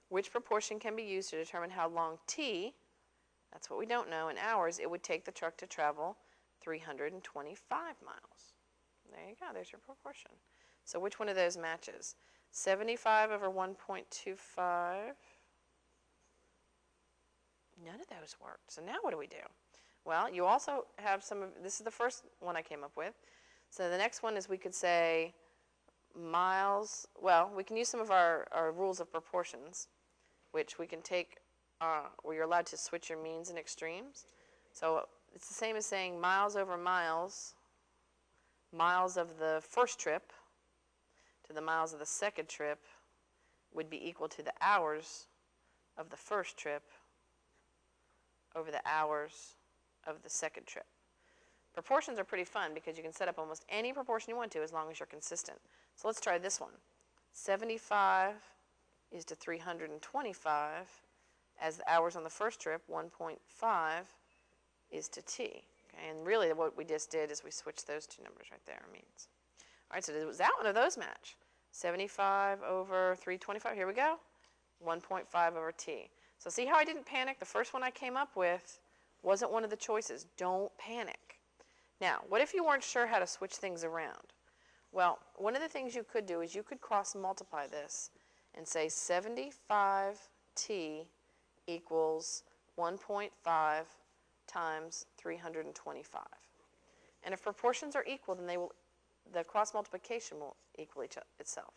which proportion can be used to determine how long t, that's what we don't know, in hours, it would take the truck to travel 325 miles. There you go, there's your proportion. So which one of those matches? 75 over 1.25. None of those worked. So now what do we do? Well, you also have some of, this is the first one I came up with. So the next one is we could say miles, well, we can use some of our rules of proportions, which we can take, where you're allowed to switch your means and extremes. So it's the same as saying miles over miles, miles of the first trip to the miles of the second trip would be equal to the hours of the first trip over the hours of the second trip. Proportions are pretty fun because you can set up almost any proportion you want to as long as you're consistent. So let's try this one. 75 is to 325 as the hours on the first trip. 1.5 is to t. Okay? And really what we just did is we switched those two numbers right there, means. All right, so does that one of those match? 75 over 325, here we go. 1.5 over t. So see how I didn't panic? The first one I came up with wasn't one of the choices. Don't panic. Now, what if you weren't sure how to switch things around? Well, one of the things you could do is you could cross multiply this and say 75t equals 1.5 times 325. And if proportions are equal, then the cross multiplication will equal itself.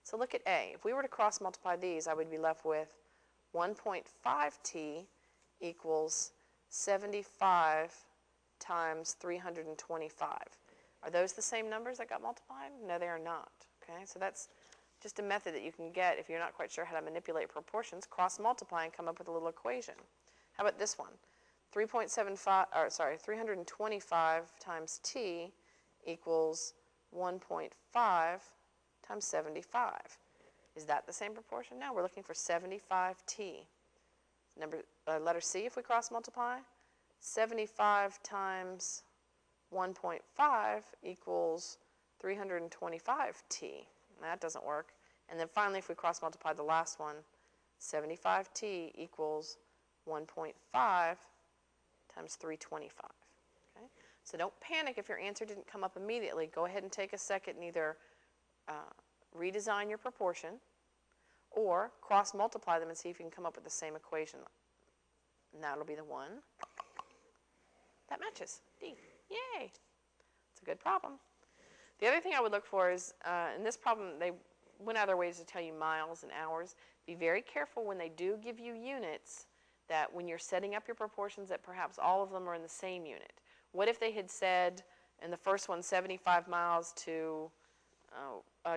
So look at A. If we were to cross multiply these, I would be left with 1.5t equals 75 times 325. Are those the same numbers that got multiplied? No, they are not. Okay, so that's just a method that you can get if you're not quite sure how to manipulate proportions. Cross multiply and come up with a little equation. How about this one? 325 times t equals 1.5 times 75. Is that the same proportion? No, we're looking for 75t. Letter C, if we cross multiply, 75 times 1.5 equals 325t. That doesn't work. And then finally, if we cross multiply the last one, 75t equals 1.5 times 325. Okay? So don't panic if your answer didn't come up immediately. Go ahead and take a second and either redesign your proportion or cross multiply them and see if you can come up with the same equation. And that'll be the one that matches. D. Yay! It's a good problem. The other thing I would look for is, in this problem, they went out of their ways to tell you miles and hours. Be very careful when they do give you units that when you're setting up your proportions that perhaps all of them are in the same unit. What if they had said in the first one 75 miles to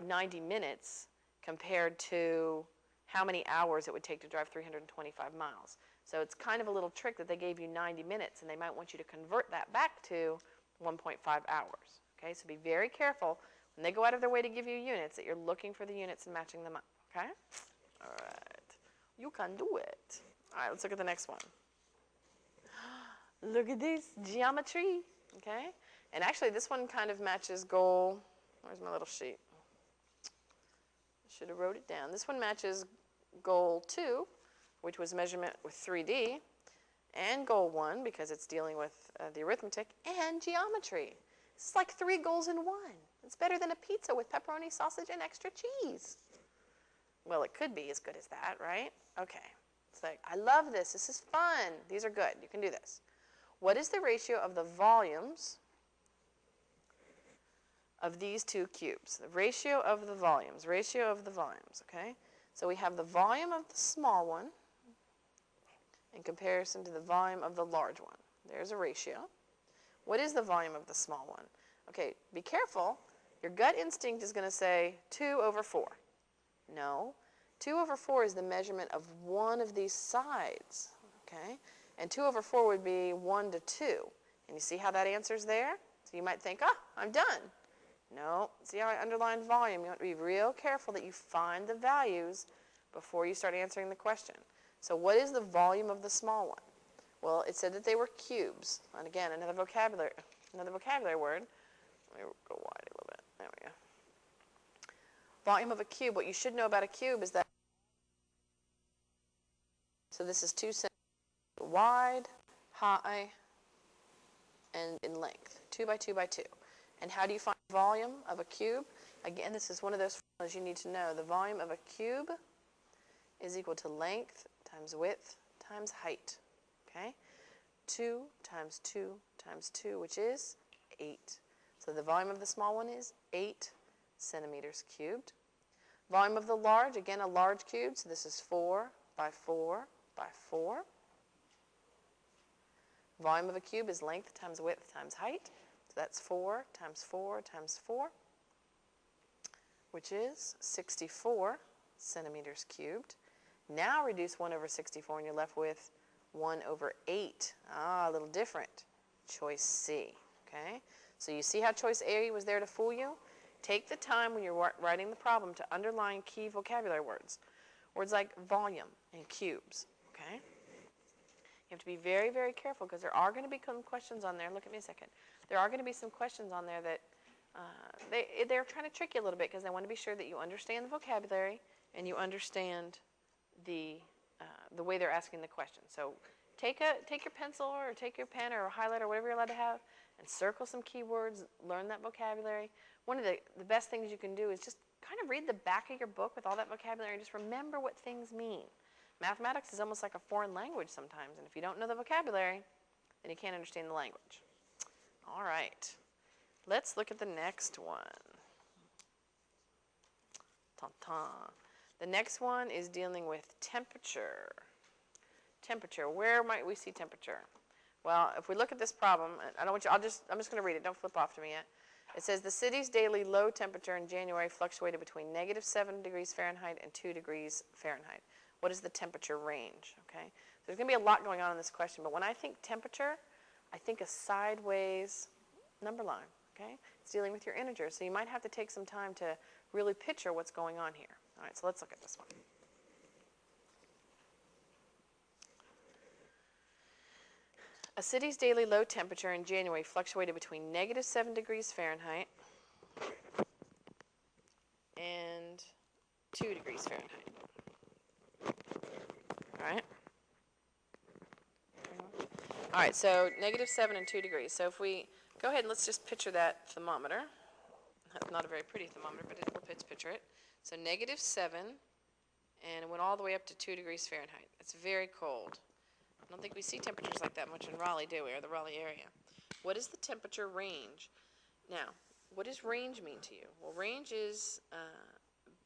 90 minutes compared to how many hours it would take to drive 325 miles? So it's kind of a little trick that they gave you 90 minutes, and they might want you to convert that back to 1.5 hours. Okay, so be very careful when they go out of their way to give you units that you're looking for the units and matching them up. Okay? All right. You can do it. All right, let's look at the next one. Look at this, geometry. Okay? And actually, this one kind of matches goal. Where's my little sheet? I should have wrote it down. This one matches goal 2, which was measurement with 3D, and goal 1, because it's dealing with the arithmetic, and geometry. It's like 3 goals in 1. It's better than a pizza with pepperoni, sausage, and extra cheese. Well, it could be as good as that, right? Okay. It's like, I love this. This is fun. These are good. You can do this. What is the ratio of the volumes of these two cubes? The ratio of the volumes. Ratio of the volumes, okay? So we have the volume of the small one in comparison to the volume of the large one. There's a ratio. What is the volume of the small one? Okay, be careful. Your gut instinct is going to say 2 over 4. No. 2 over 4 is the measurement of one of these sides, okay? And 2 over 4 would be 1 to 2. And you see how that answer's there? So you might think, I'm done. No. See how I underlined volume? You want to be real careful that you find the values before you start answering the question. So what is the volume of the small one? Well, it said that they were cubes. And again, another vocabulary word. Let me go wide a little bit. There we go. Volume of a cube. What you should know about a cube is that, so this is 2 centimeters wide, high, and in length. 2 by 2 by 2. And how do you find the volume of a cube? Again, this is one of those formulas you need to know. The volume of a cube is equal to length times width times height. Okay? 2 times 2 times 2, which is 8. So the volume of the small one is 8 centimeters cubed. Volume of the large, again, a large cube, so this is 4 by 4 by 4. Volume of a cube is length times width times height. So that's 4 times 4 times 4, which is 64 centimeters cubed. Now reduce 1 over 64, and you're left with 1 over 8. A little different. Choice C. Okay? So you see how choice A was there to fool you? Take the time when you're writing the problem to underline key vocabulary words. Words like volume and cubes. Okay? You have to be very, very careful because there are going to be some questions on there. Look at me a second. There are going to be some questions on there that they're trying to trick you a little bit because they want to be sure that you understand the vocabulary and you understand the way they're asking the question. So take your pencil or take your pen or a highlighter or whatever you're allowed to have and circle some keywords, learn that vocabulary. One of the best things you can do is just kind of read the back of your book with all that vocabulary and just remember what things mean. Mathematics is almost like a foreign language sometimes, and if you don't know the vocabulary, then you can't understand the language. All right, let's look at the next one. Ta-ta. The next one is dealing with temperature. Temperature, where might we see temperature? Well, if we look at this problem, I don't want you, I'm just going to read it, don't flip off to me yet. It says the city's daily low temperature in January fluctuated between -7 degrees Fahrenheit and 2 degrees Fahrenheit. What is the temperature range? Okay, so there's going to be a lot going on in this question, but when I think temperature, I think a sideways number line. Okay, it's dealing with your integers, so you might have to take some time to really picture what's going on here. All right, so let's look at this one. A city's daily low temperature in January fluctuated between -7 degrees Fahrenheit and 2 degrees Fahrenheit. All right? All right, so -7 and 2 degrees. So if we go ahead and let's just picture that thermometer. That's not a very pretty thermometer, but let's picture it. So -7, and it went all the way up to 2 degrees Fahrenheit. It's very cold. I don't think we see temperatures like that much in Raleigh, do we, or the Raleigh area. What is the temperature range? Now, what does range mean to you? Well, range is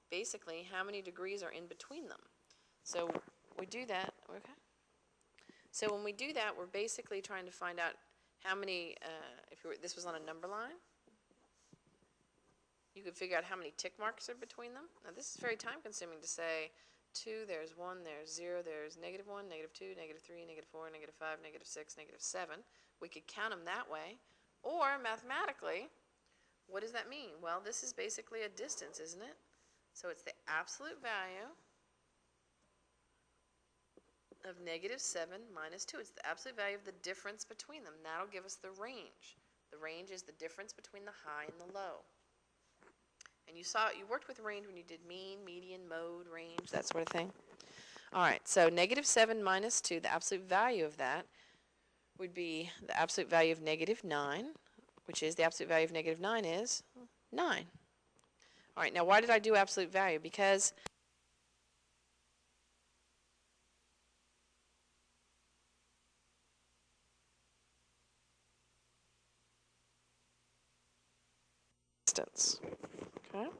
basically how many degrees are in between them. So we do that, okay? So when we do that, we're basically trying to find out how many, this was on a number line, you could figure out how many tick marks are between them. Now this is very time consuming to say 2, there's 1, there's 0, there's -1, -2, -3, -4, -5, -6, -7. We could count them that way. Or mathematically, what does that mean? Well, this is basically a distance, isn't it? So it's the absolute value of -7 minus 2. It's the absolute value of the difference between them. That'll give us the range. The range is the difference between the high and the low. And you worked with range when you did mean, median, mode, range, that sort of thing. All right, so -7 minus 2, the absolute value of that would be the absolute value of -9, which is the absolute value of -9 is 9. All right, now why did I do absolute value? Because distance. Okay.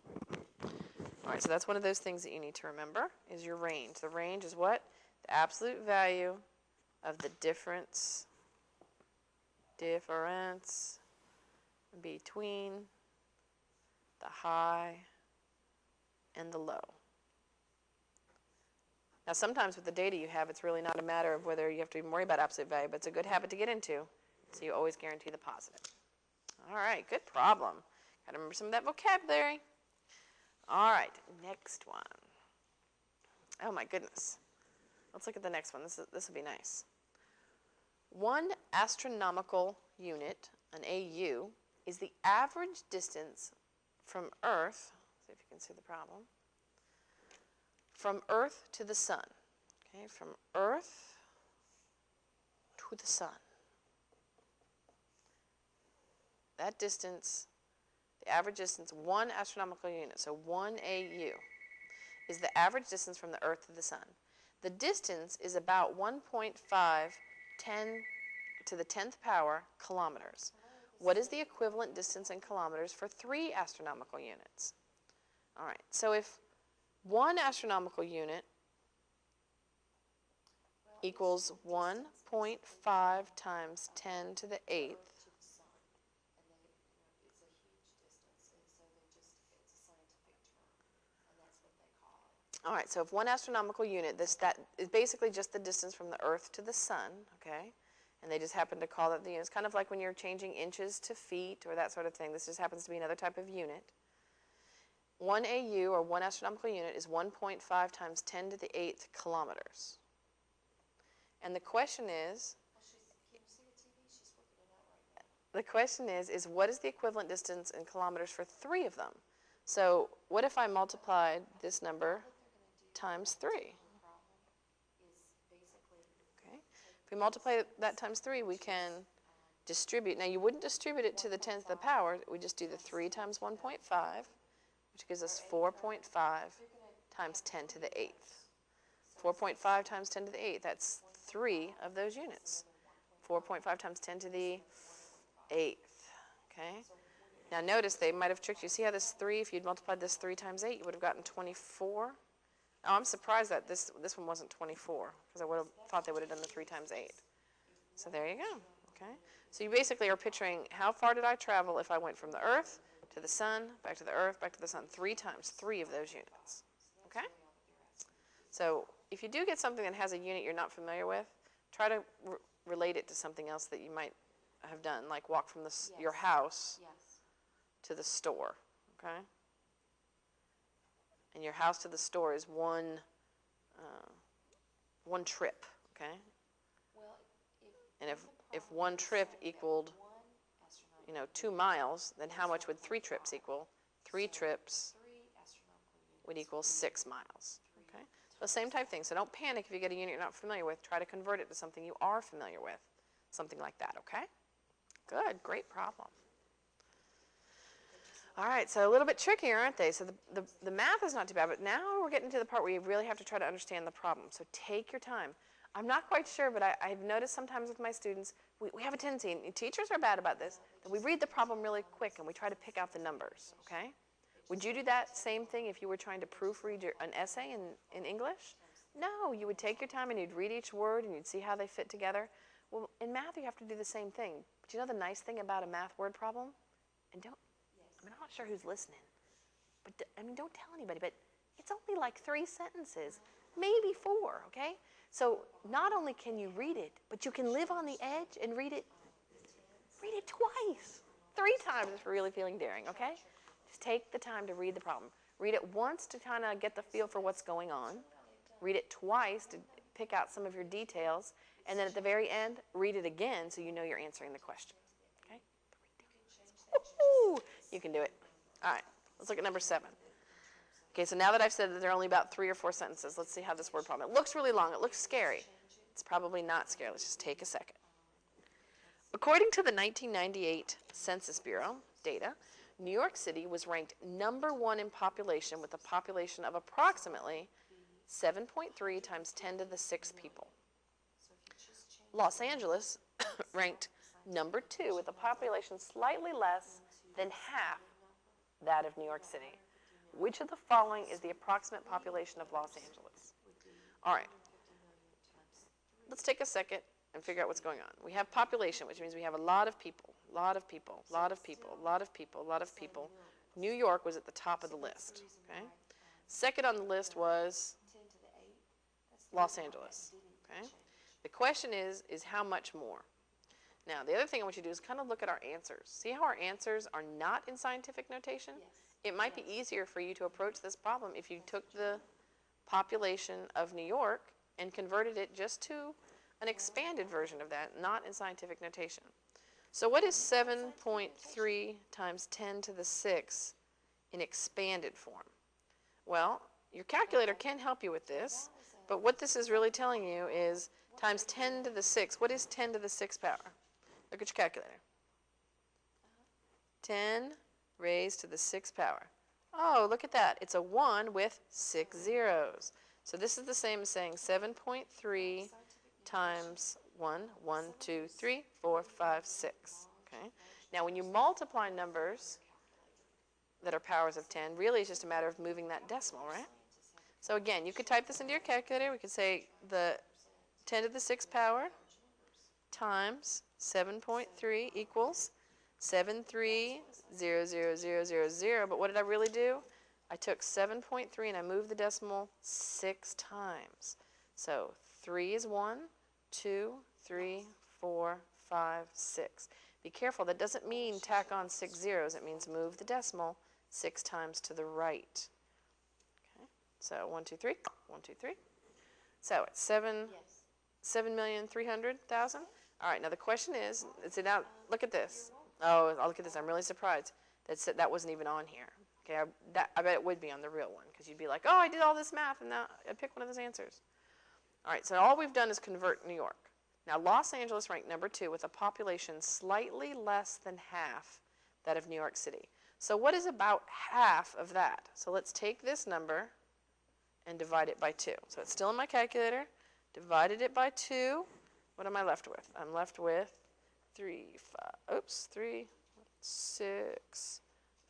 All right, so that's one of those things that you need to remember is your range. The range is what? The absolute value of the difference between the high and the low. Now sometimes with the data you have, it's really not a matter of whether you have to even worry about absolute value, but it's a good habit to get into, so you always guarantee the positive. All right, good problem. Got to remember some of that vocabulary. All right, next one. Oh my goodness. Let's look at the next one. This will be nice. 1 astronomical unit, an AU, is the average distance from Earth, see if you can see the problem, from Earth to the sun. Okay, from Earth to the sun. That distance, the average distance, 1 astronomical unit, so 1 AU, is the average distance from the Earth to the sun. The distance is about 1.5 10 to the 10th power kilometers. What is the equivalent distance in kilometers for 3 astronomical units? All right, so if 1 astronomical unit equals 1.5 times 10 to the 8th, all right, so if 1 astronomical unit, that is basically just the distance from the Earth to the sun, okay? And they just happen to call it the unit. It's kind of like when you're changing inches to feet or that sort of thing. This just happens to be another type of unit. 1 AU, or 1 astronomical unit, is 1.5 times 10 to the 8th kilometers. And the question is, what is the equivalent distance in kilometers for 3 of them? So what if I multiplied this number times 3? Okay. If we multiply that times 3, we can distribute. Now, you wouldn't distribute it to the 10th of the power. We just do the 3 times 1.5, which gives us 4.5 times 10 to the 8th. 4.5 times 10 to the 8th, that's 3 of those units. 4.5 times 10 to the 8th, okay? Now notice they might have tricked you. See how this 3, if you'd multiplied this 3 times 8, you would have gotten 24. Oh, I'm surprised that this one wasn't 24, because I would have thought they would have done the 3 times 8. So there you go, okay? So you basically are picturing how far did I travel if I went from the Earth to the Sun, back to the Earth, back to the Sun, 3 times, 3 of those units, okay? So if you do get something that has a unit you're not familiar with, try to relate it to something else that you might have done, like walk from your house to the store, okay? And your house to the store is one trip, okay? Well, And if one trip equaled, 2 miles, then how much would 3 trips equal? 3 trips would equal 6 miles, okay? So same type thing. So don't panic if you get a unit you're not familiar with. Try to convert it to something you are familiar with, something like that, okay? Good, great problem. All right, so a little bit trickier, aren't they? So the math is not too bad, but now we're getting to the part where you really have to try to understand the problem. So take your time. I'm not quite sure, but I've noticed sometimes with my students, we have a tendency, and teachers are bad about this, that we read the problem really quick and we try to pick out the numbers, okay? Would you do that same thing if you were trying to proofread an essay in English? No, you would take your time and you'd read each word and you'd see how they fit together. Well, in math, you have to do the same thing. But you know the nice thing about a math word problem? And I'm not sure who's listening, but don't tell anybody, but it's only like 3 sentences, maybe 4, okay? So not only can you read it, but you can live on the edge and read it twice, 3 times if you're really feeling daring, okay? Just take the time to read the problem. Read it once to kind of get the feel for what's going on. Read it twice to pick out some of your details. And then at the very end, read it again so you know you're answering the question. Okay? Woo-hoo! You can do it. All right, let's look at number 7. Okay, so now that I've said that there are only about 3 or 4 sentences, let's see how this word problem. It looks really long. It looks scary. It's probably not scary. Let's just take a second. According to the 1998 Census Bureau data, New York City was ranked number 1 in population with a population of approximately 7.3 times 10 to the 6th people. Los Angeles ranked number 2 with a population slightly less than half that of New York City. Which of the following is the approximate population of Los Angeles? All right. Let's take a second and figure out what's going on. We have population, which means we have a lot of people, lot of people, lot of people, lot of people, lot of people. New York was at the top of the list, okay? Second on the list was Los Angeles, okay? The question is how much more? Now, the other thing I want you to do is kind of look at our answers. See how our answers are not in scientific notation? It might be easier for you to approach this problem if you took the population of New York and converted it just to an expanded version of that, not in scientific notation. So what is 7.3 times 10 to the 6 in expanded form? Well, your calculator can help you with this, but what this is really telling you is times 10 to the 6. What is 10 to the 6th power? Look at your calculator. 10 raised to the 6th power. Oh, look at that. It's a 1 with 6 zeros. So this is the same as saying 7.3 times 1, 1, 2, 3, 4, 5, 6. Okay? Now, when you multiply numbers that are powers of 10, really it's just a matter of moving that decimal, right? So again, you could type this into your calculator. We could say the 10 to the 6th power times 7.3 equals 7300000. But what did I really do? I took 7.3 and I moved the decimal 6 times. So 3 is 1, 2, 3, 4, 5, 6. Be careful, that doesn't mean tack on 6 zeros. It means move the decimal 6 times to the right. Okay, so 1, 2, 3, 1, 2, 3. So it's 7,300,000. All right, now the question is, now look at this. Oh, look at this. I'm really surprised that wasn't even on here. Okay, I bet it would be on the real one, because you'd be like, oh, I did all this math, and now I'd pick one of those answers. All right, so all we've done is convert New York. Now, Los Angeles ranked number 2 with a population slightly less than half that of New York City. So what is about half of that? So let's take this number and divide it by 2. So it's still in my calculator. Divided it by 2. What am I left with? I'm left with 3, 6,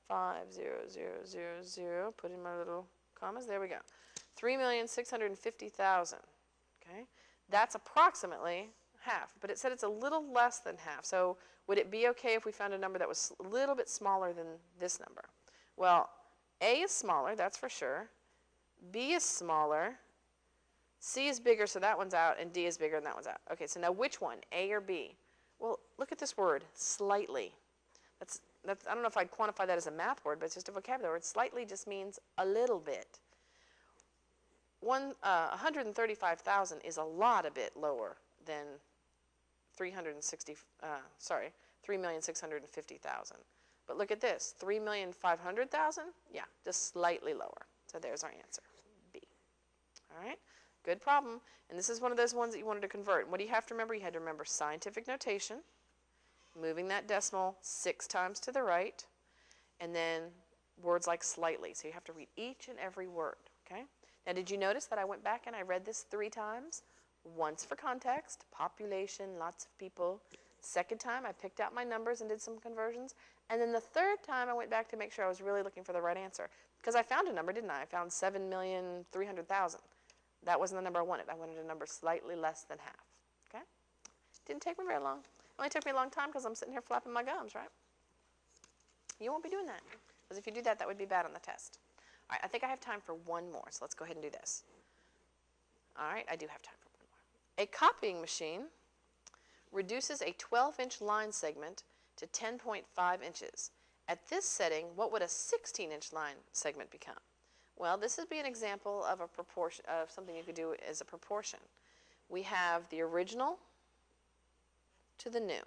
5, 0, 0, 0, 0. Put in my little commas. There we go. 3,650,000. Okay? That's approximately half, but it said it's a little less than half. So would it be okay if we found a number that was a little bit smaller than this number? Well, A is smaller, that's for sure. B is smaller. C is bigger, so that one's out, and D is bigger, and that one's out. Okay, so now which one, A or B? Well, look at this word, slightly. That's, I don't know if I'd quantify that as a math word, but it's just a vocabulary word. Slightly just means a little bit. 135,000 is a bit lower than 3,650,000. But look at this, 3,500,000? Yeah, just slightly lower. So there's our answer, B. All right, good problem. And this is one of those ones that you wanted to convert. What do you have to remember? You had to remember scientific notation, moving that decimal 6 times to the right, and then words like slightly. So you have to read each and every word, okay? Now, did you notice that I went back and I read this 3 times? Once for context, population, lots of people. Second time, I picked out my numbers and did some conversions. And then the third time, I went back to make sure I was really looking for the right answer. Because I found a number, didn't I? I found 7,300,000. That wasn't the number I wanted. I wanted a number slightly less than half, okay? Didn't take me very long. It only took me a long time because I'm sitting here flapping my gums, right? You won't be doing that. Because if you do that, that would be bad on the test. All right, I think I have time for one more, so let's go ahead and do this. All right, I do have time for one more. A copying machine reduces a 12-inch line segment to 10.5 inches. At this setting, what would a 16-inch line segment become? Well, this would be an example of a proportion of something you could do as a proportion. We have the original to the new.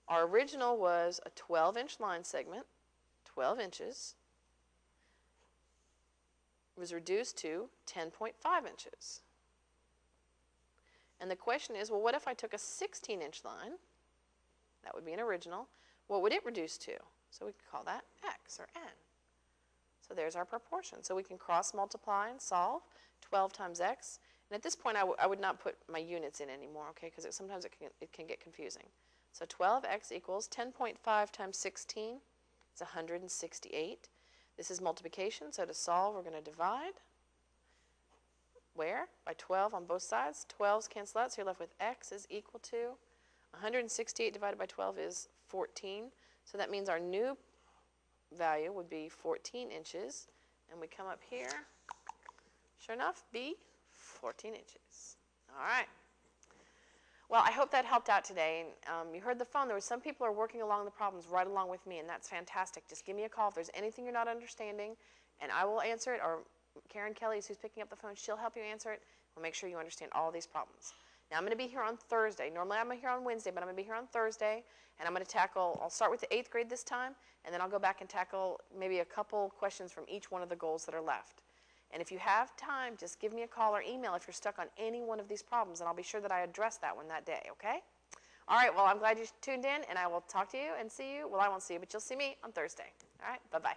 Our original was a 12-inch line segment, 12 inches, was reduced to 10.5 inches. And the question is, well, what if I took a 16-inch line? That would be an original. What would it reduce to? So we could call that x or n. So there's our proportion. So we can cross multiply and solve 12 times x. And at this point, I would not put my units in anymore, okay, because sometimes it can get confusing. So 12x equals 10.5 times 16 is 168. This is multiplication, so to solve, we're going to divide. Where? By 12 on both sides. 12s cancel out, so you're left with x is equal to 168 divided by 12 is 14. So that means our new value would be 14 inches. And we come up here. Sure enough, B, 14 inches. All right. Well, I hope that helped out today. You heard the phone. There were some people who are working along the problems right along with me, and that's fantastic. Just give me a call if there's anything you're not understanding, and I will answer it. Or Karen Kelly, who's picking up the phone, she'll help you answer it. We'll make sure you understand all these problems. Now, I'm going to be here on Thursday. Normally, I'm here on Wednesday, but I'm going to be here on Thursday, and I'm going to tackle, I'll start with the 8th grade this time, and then I'll go back and tackle maybe a couple questions from each one of the goals that are left. And if you have time, just give me a call or email if you're stuck on any one of these problems, and I'll be sure that I address that one that day, okay? All right, well, I'm glad you tuned in, and I will talk to you and see you. Well, I won't see you, but you'll see me on Thursday. All right, bye-bye.